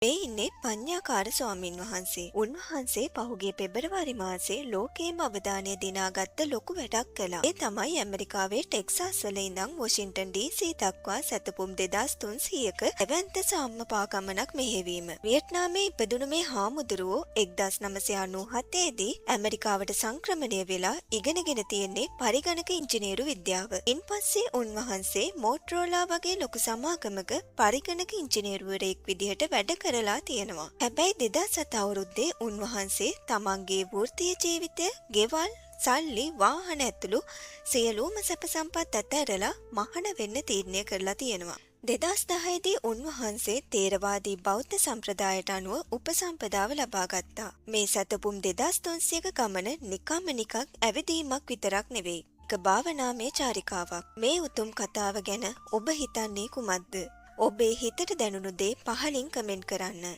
මේ ඉන්නේ පඤ්ඤාකාර ස්වාමින් වහන්සේ. උන්වහන්සේ පහුගිය පෙබරවාරි මාසේ ලෝකයේම අවධානය දිනාගත්ත ලොකු වැඩක් කළා. ඒ තමයි ඇමරිකාවේ ටෙක්සාස් වල ඉඳන් වොෂින්ටන් DC දක්වා සැතපුම් 2300ක එවන්ත සාම්මපා ගමනක් මෙහෙවීම. වියට්නාමයේ ඉපදුණු මේ හාමුදුරුවෝ 1997 දී ඇමරිකාවට සංක්‍රමණය වෙලා ඉගෙනගෙන තියෙන්නේ පරිගණක ඉංජිනේරු විද්‍යාව. ඉන්පස්සේ උන්වහන්සේ මෝටරෝලා වගේ ලොකු සමාගමක පරිගණක ඉංජිනේරුවරයෙක් විදිහට වැඩ කරලා තියෙනවා. හැබැයි 2007 අවුරුද්දේ උන්වහන්සේ තමන්ගේ වෘත්තීය ජීවිතය, ගෙවල්, සල්ලි, වාහන ඇතුළු සියලුම සැප සම්පත් අතහැරලා මහාන වෙන්න තීරණය කරලා තියෙනවා. 2010 දී උන්වහන්සේ තේරවාදී බෞද්ධ සම්ප්‍රදායට අනුව උපසම්පදාව ලබා ගත්තා. මේ සතපුම් 2300ක ගමන නිකන් ඇවිදීමක් විතරක් නෙවෙයි. එක භාවනාමය චාරිකාවක්. මේ උතුම් කතාව ගැන ඔබ හිතන්නේ කුමක්ද? ඔබේ හිතට දැනුණු දේ පහලින් කමෙන්ට් කරන්න.